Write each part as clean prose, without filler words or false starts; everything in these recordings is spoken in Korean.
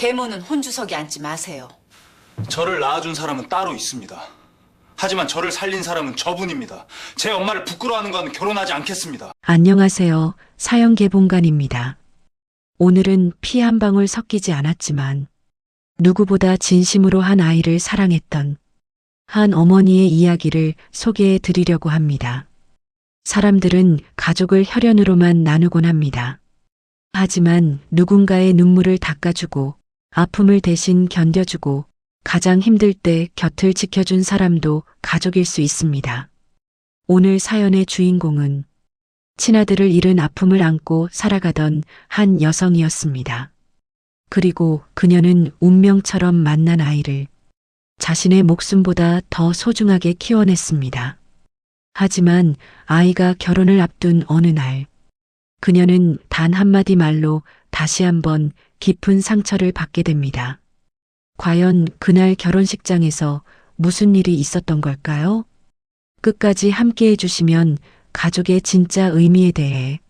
계모는 혼주석에 앉지 마세요. 저를 낳아준 사람은 따로 있습니다. 하지만 저를 살린 사람은 저분입니다. 제 엄마를 부끄러워하는 건 결혼하지 않겠습니다. 안녕하세요. 사형개봉관입니다. 오늘은 피 한 방울 섞이지 않았지만 누구보다 진심으로 한 아이를 사랑했던 한 어머니의 이야기를 소개해 드리려고 합니다. 사람들은 가족을 혈연으로만 나누곤 합니다. 하지만 누군가의 눈물을 닦아주고 아픔을 대신 견뎌주고 가장 힘들 때 곁을 지켜준 사람도 가족일 수 있습니다. 오늘 사연의 주인공은 친아들을 잃은 아픔을 안고 살아가던 한 여성이었습니다. 그리고 그녀는 운명처럼 만난 아이를 자신의 목숨보다 더 소중하게 키워냈습니다. 하지만 아이가 결혼을 앞둔 어느 날, 그녀는 단 한마디 말로 다시 한번 깊은 상처를 받게 됩니다. 과연 그날 결혼식장에서 무슨 일이 있었던 걸까요? 끝까지 함께 해주시면 가족의 진짜 의미에 대해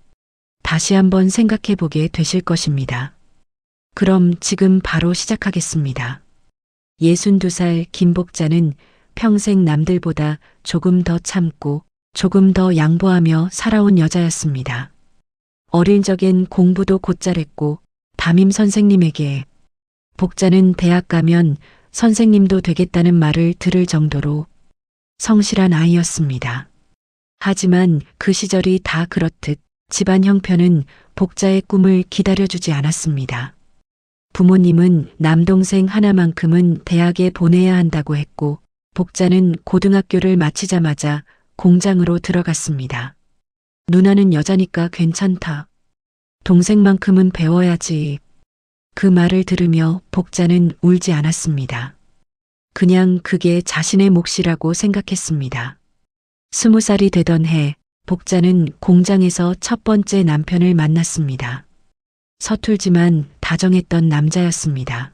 다시 한번 생각해 보게 되실 것입니다. 그럼 지금 바로 시작하겠습니다. 62살 김복자는 평생 남들보다 조금 더 참고 조금 더 양보하며 살아온 여자였습니다. 어릴 적엔 공부도 곧잘했고 담임 선생님에게 복자는 대학 가면 선생님도 되겠다는 말을 들을 정도로 성실한 아이였습니다. 하지만 그 시절이 다 그렇듯 집안 형편은 복자의 꿈을 기다려주지 않았습니다. 부모님은 남동생 하나만큼은 대학에 보내야 한다고 했고 복자는 고등학교를 마치자마자 공장으로 들어갔습니다. 누나는 여자니까 괜찮다. 동생만큼은 배워야지. 그 말을 들으며 복자는 울지 않았습니다. 그냥 그게 자신의 몫이라고 생각했습니다. 20살이 되던 해 복자는 공장에서 첫 번째 남편을 만났습니다. 서툴지만 다정했던 남자였습니다.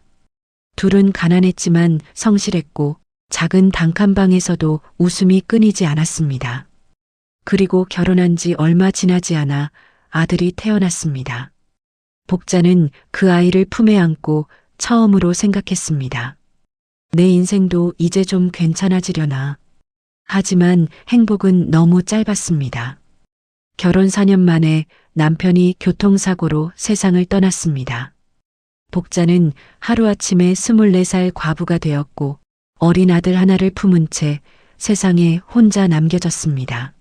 둘은 가난했지만 성실했고 작은 단칸방에서도 웃음이 끊이지 않았습니다. 그리고 결혼한 지 얼마 지나지 않아 아들이 태어났습니다. 복자는 그 아이를 품에 안고 처음으로 생각했습니다. 내 인생도 이제 좀 괜찮아지려나. 하지만 행복은 너무 짧았습니다. 결혼 4년 만에 남편이 교통사고로 세상을 떠났습니다. 복자는 하루아침에 24살 과부가 되었고 어린 아들 하나를 품은 채 세상에 혼자 남겨졌습니다.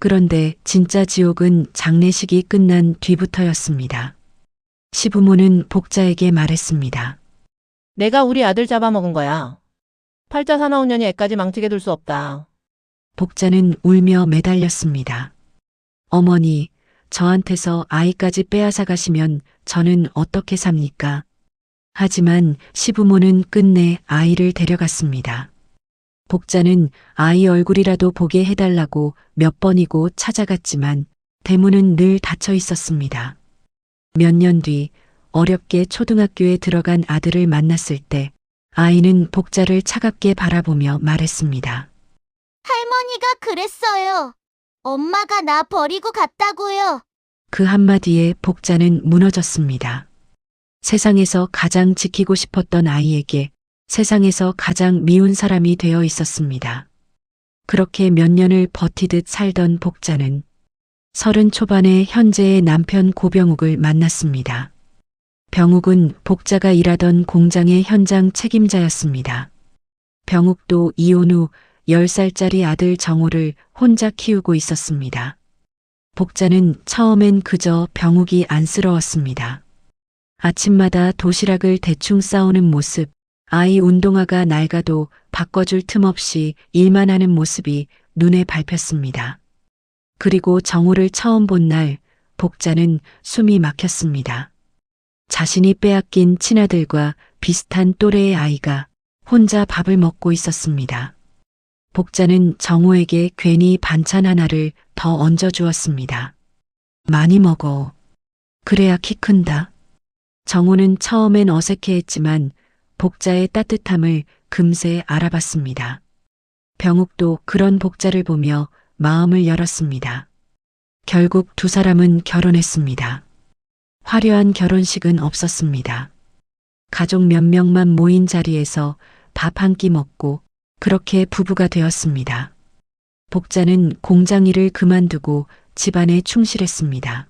그런데 진짜 지옥은 장례식이 끝난 뒤부터였습니다. 시부모는 복자에게 말했습니다. 내가 우리 아들 잡아먹은 거야. 팔자 사나운 년이 애까지 망치게 둘 수 없다. 복자는 울며 매달렸습니다. 어머니, 저한테서 아이까지 빼앗아 가시면 저는 어떻게 삽니까? 하지만 시부모는 끝내 아이를 데려갔습니다. 복자는 아이 얼굴이라도 보게 해달라고 몇 번이고 찾아갔지만 대문은 늘 닫혀 있었습니다. 몇 년 뒤 어렵게 초등학교에 들어간 아들을 만났을 때 아이는 복자를 차갑게 바라보며 말했습니다. 할머니가 그랬어요. 엄마가 나 버리고 갔다고요. 그 한마디에 복자는 무너졌습니다. 세상에서 가장 지키고 싶었던 아이에게 세상에서 가장 미운 사람이 되어 있었습니다. 그렇게 몇 년을 버티듯 살던 복자는 30 초반에 현재의 남편 고병욱을 만났습니다. 병욱은 복자가 일하던 공장의 현장 책임자였습니다. 병욱도 이혼 후 10살짜리 아들 정호를 혼자 키우고 있었습니다. 복자는 처음엔 그저 병욱이 안쓰러웠습니다. 아침마다 도시락을 대충 싸오는 모습, 아이 운동화가 낡아도 바꿔줄 틈 없이 일만 하는 모습이 눈에 밟혔습니다. 그리고 정호를 처음 본 날 복자는 숨이 막혔습니다. 자신이 빼앗긴 친아들과 비슷한 또래의 아이가 혼자 밥을 먹고 있었습니다. 복자는 정호에게 괜히 반찬 하나를 더 얹어주었습니다. 많이 먹어. 그래야 키 큰다. 정호는 처음엔 어색해했지만 복자의 따뜻함을 금세 알아봤습니다. 병욱도 그런 복자를 보며 마음을 열었습니다. 결국 두 사람은 결혼했습니다. 화려한 결혼식은 없었습니다. 가족 몇 명만 모인 자리에서 밥 한 끼 먹고 그렇게 부부가 되었습니다. 복자는 공장 일을 그만두고 집안에 충실했습니다.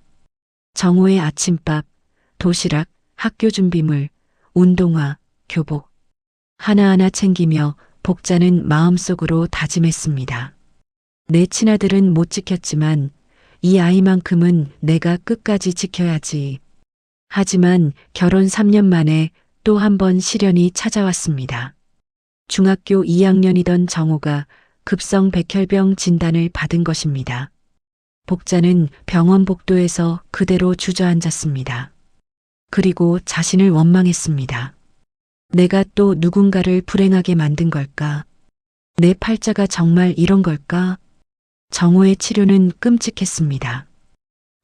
정호의 아침밥, 도시락, 학교 준비물, 운동화, 교복 하나하나 챙기며 복자는 마음속으로 다짐했습니다. 내 친아들은 못 지켰지만 이 아이만큼은 내가 끝까지 지켜야지. 하지만 결혼 3년 만에 또 한 번 시련이 찾아왔습니다. 중학교 2학년이던 정호가 급성 백혈병 진단을 받은 것입니다. 복자는 병원 복도에서 그대로 주저앉았습니다. 그리고 자신을 원망했습니다. 내가 또 누군가를 불행하게 만든 걸까? 내 팔자가 정말 이런 걸까? 정호의 치료는 끔찍했습니다.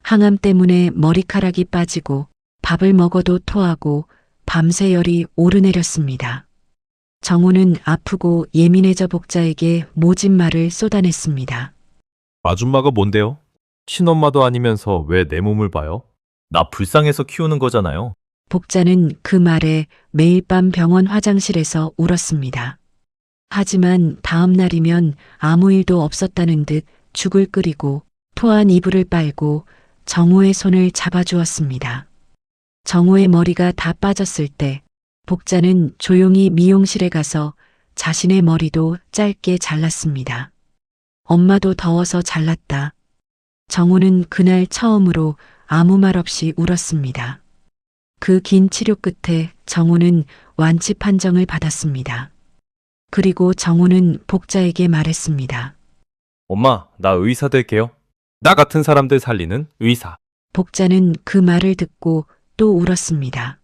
항암 때문에 머리카락이 빠지고 밥을 먹어도 토하고 밤새 열이 오르내렸습니다. 정호는 아프고 예민해져 복자에게 모진 말을 쏟아냈습니다. 아줌마가 뭔데요? 친엄마도 아니면서 왜 내 몸을 봐요? 나 불쌍해서 키우는 거잖아요. 복자는 그 말에 매일 밤 병원 화장실에서 울었습니다. 하지만 다음 날이면 아무 일도 없었다는 듯 죽을 끓이고 토한 이불을 빨고 정호의 손을 잡아주었습니다. 정호의 머리가 다 빠졌을 때 복자는 조용히 미용실에 가서 자신의 머리도 짧게 잘랐습니다. 엄마도 더워서 잘랐다. 정호는 그날 처음으로 아무 말 없이 울었습니다. 그 긴 치료 끝에 정호는 완치 판정을 받았습니다. 그리고 정호는 복자에게 말했습니다. 엄마, 나 의사 될게요. 나 같은 사람들 살리는 의사. 복자는 그 말을 듣고 또 울었습니다.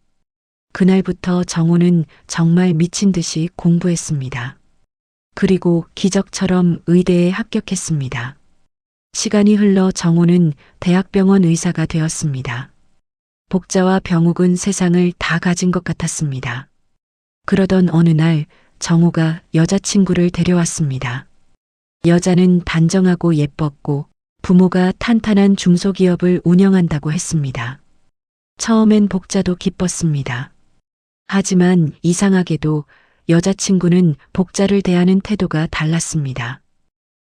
그날부터 정호는 정말 미친 듯이 공부했습니다. 그리고 기적처럼 의대에 합격했습니다. 시간이 흘러 정호는 대학병원 의사가 되었습니다. 복자와 병욱은 세상을 다 가진 것 같았습니다. 그러던 어느 날 정호가 여자친구를 데려왔습니다. 여자는 단정하고 예뻤고 부모가 탄탄한 중소기업을 운영한다고 했습니다. 처음엔 복자도 기뻤습니다. 하지만 이상하게도 여자친구는 복자를 대하는 태도가 달랐습니다.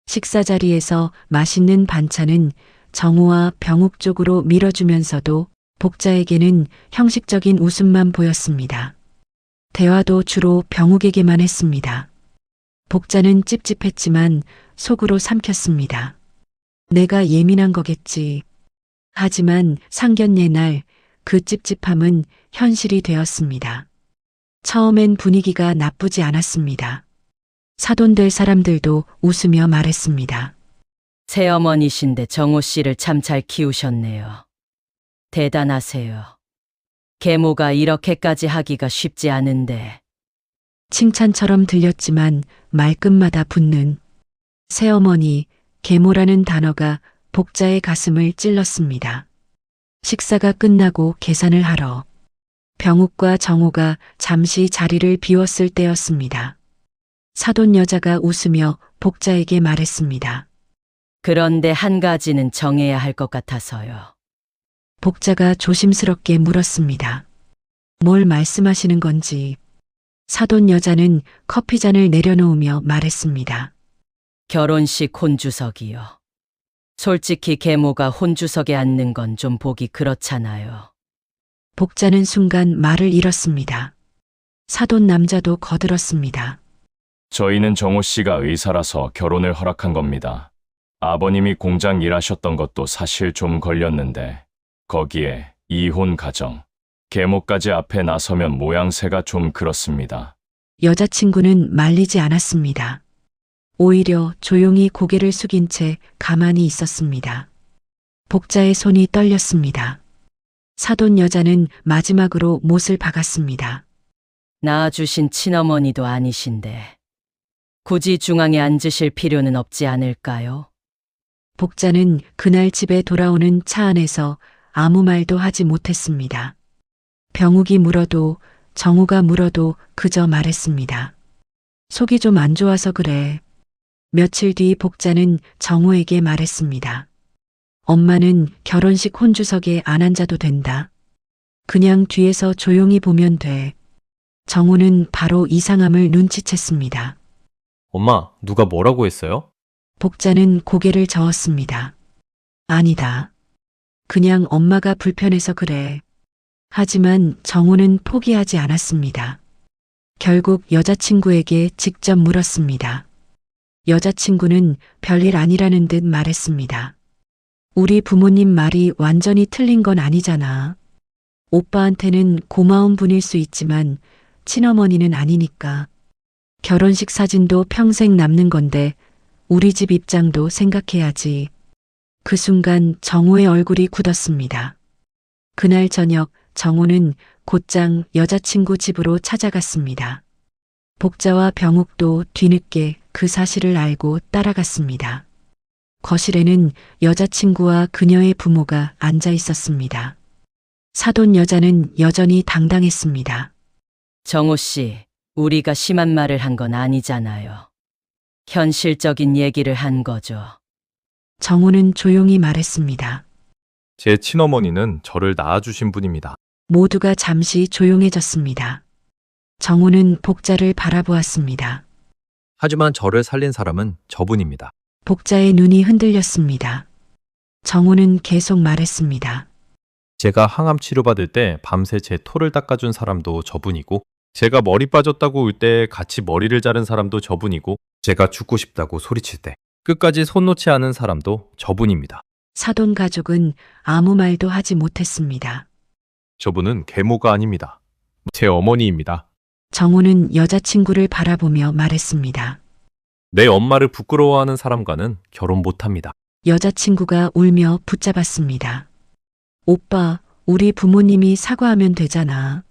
식사 자리에서 맛있는 반찬은 정호와 병욱 쪽으로 밀어주면서도 복자에게는 형식적인 웃음만 보였습니다. 대화도 주로 병욱에게만 했습니다. 복자는 찝찝했지만 속으로 삼켰습니다. 내가 예민한 거겠지. 하지만 상견례 날 그 찝찝함은 현실이 되었습니다. 처음엔 분위기가 나쁘지 않았습니다. 사돈될 사람들도 웃으며 말했습니다. 새어머니신데 정호 씨를 참 잘 키우셨네요. 대단하세요. 계모가 이렇게까지 하기가 쉽지 않은데. 칭찬처럼 들렸지만 말끝마다 붙는 새어머니, 계모라는 단어가 복자의 가슴을 찔렀습니다. 식사가 끝나고 계산을 하러 병욱과 정호가 잠시 자리를 비웠을 때였습니다. 사돈 여자가 웃으며 복자에게 말했습니다. 그런데 한 가지는 정해야 할 것 같아서요. 복자가 조심스럽게 물었습니다. 뭘 말씀하시는 건지. 사돈 여자는 커피잔을 내려놓으며 말했습니다. 결혼식 혼주석이요. 솔직히 계모가 혼주석에 앉는 건 좀 보기 그렇잖아요. 복자는 순간 말을 잃었습니다. 사돈 남자도 거들었습니다. 저희는 정호 씨가 의사라서 결혼을 허락한 겁니다. 아버님이 공장 일하셨던 것도 사실 좀 걸렸는데 거기에 이혼 가정, 계모까지 앞에 나서면 모양새가 좀 그렇습니다. 여자친구는 말리지 않았습니다. 오히려 조용히 고개를 숙인 채 가만히 있었습니다. 복자의 손이 떨렸습니다. 사돈 여자는 마지막으로 못을 박았습니다. 낳아주신 친어머니도 아니신데 굳이 중앙에 앉으실 필요는 없지 않을까요? 복자는 그날 집에 돌아오는 차 안에서 아무 말도 하지 못했습니다. 병욱이 물어도 정우가 물어도 그저 말했습니다. 속이 좀 안 좋아서 그래. 며칠 뒤 복자는 정우에게 말했습니다. 엄마는 결혼식 혼주석에 안 앉아도 된다. 그냥 뒤에서 조용히 보면 돼. 정우는 바로 이상함을 눈치챘습니다. 엄마, 누가 뭐라고 했어요? 복자는 고개를 저었습니다. 아니다. 그냥 엄마가 불편해서 그래. 하지만 정우는 포기하지 않았습니다. 결국 여자친구에게 직접 물었습니다. 여자친구는 별일 아니라는 듯 말했습니다. 우리 부모님 말이 완전히 틀린 건 아니잖아. 오빠한테는 고마운 분일 수 있지만 친어머니는 아니니까. 결혼식 사진도 평생 남는 건데 우리 집 입장도 생각해야지. 그 순간 정우의 얼굴이 굳었습니다. 그날 저녁 정우는 곧장 여자친구 집으로 찾아갔습니다. 복자와 병욱도 뒤늦게 그 사실을 알고 따라갔습니다. 거실에는 여자친구와 그녀의 부모가 앉아 있었습니다. 사돈 여자는 여전히 당당했습니다. 정호 씨, 우리가 심한 말을 한 건 아니잖아요. 현실적인 얘기를 한 거죠. 정우는 조용히 말했습니다. 제 친어머니는 저를 낳아주신 분입니다. 모두가 잠시 조용해졌습니다. 정우는 복자를 바라보았습니다. 하지만 저를 살린 사람은 저분입니다. 복자의 눈이 흔들렸습니다. 정우는 계속 말했습니다. 제가 항암 치료받을 때 밤새 제 토를 닦아준 사람도 저분이고, 제가 머리 빠졌다고 울 때 같이 머리를 자른 사람도 저분이고, 제가 죽고 싶다고 소리칠 때 끝까지 손 놓지 않은 사람도 저분입니다. 사돈 가족은 아무 말도 하지 못했습니다. 저분은 계모가 아닙니다. 제 어머니입니다. 정우는 여자친구를 바라보며 말했습니다. 내 엄마를 부끄러워하는 사람과는 결혼 못합니다. 여자친구가 울며 붙잡았습니다. 오빠, 우리 부모님이 사과하면 되잖아.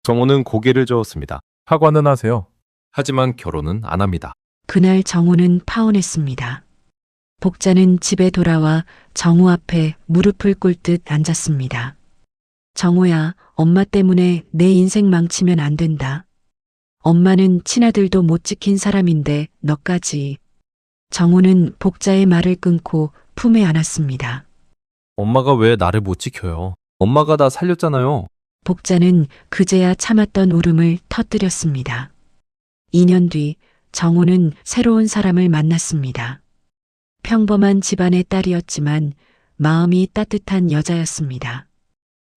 정호는 고개를 저었습니다. 사과는 하세요. 하지만 결혼은 안 합니다. 그날 정우는 파혼했습니다. 복자는 집에 돌아와 정우 앞에 무릎을 꿇듯 앉았습니다. 정우야, 엄마 때문에 내 인생 망치면 안 된다. 엄마는 친아들도 못 지킨 사람인데 너까지. 정우는 복자의 말을 끊고 품에 안았습니다. 엄마가 왜 나를 못 지켜요? 엄마가 나 살렸잖아요. 복자는 그제야 참았던 울음을 터뜨렸습니다. 2년 뒤 정우는 새로운 사람을 만났습니다. 평범한 집안의 딸이었지만 마음이 따뜻한 여자였습니다.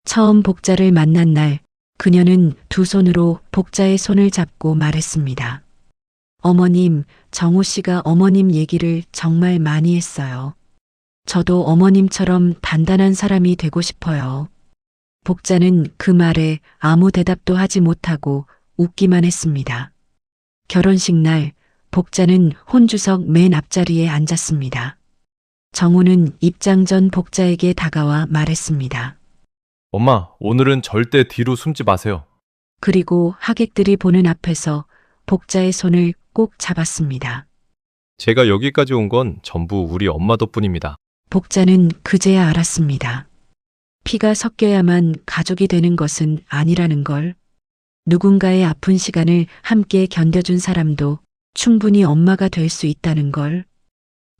처음 복자를 만난 날 그녀는 두 손으로 복자의 손을 잡고 말했습니다. 어머님, 정우 씨가 어머님 얘기를 정말 많이 했어요. 저도 어머님처럼 단단한 사람이 되고 싶어요. 복자는 그 말에 아무 대답도 하지 못하고 웃기만 했습니다. 결혼식 날 복자는 혼주석 맨 앞자리에 앉았습니다. 정우는 입장 전 복자에게 다가와 말했습니다. 엄마, 오늘은 절대 뒤로 숨지 마세요. 그리고 하객들이 보는 앞에서 복자의 손을 꼭 잡았습니다. 제가 여기까지 온 건 전부 우리 엄마 덕분입니다. 복자는 그제야 알았습니다. 피가 섞여야만 가족이 되는 것은 아니라는 걸. 누군가의 아픈 시간을 함께 견뎌준 사람도 충분히 엄마가 될 수 있다는 걸.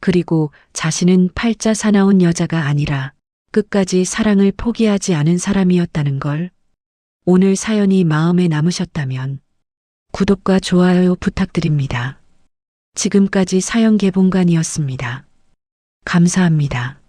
그리고 자신은 팔자 사나운 여자가 아니라 끝까지 사랑을 포기하지 않은 사람이었다는 걸. 오늘 사연이 마음에 남으셨다면 구독과 좋아요 부탁드립니다. 지금까지 사연 개봉관이었습니다. 감사합니다.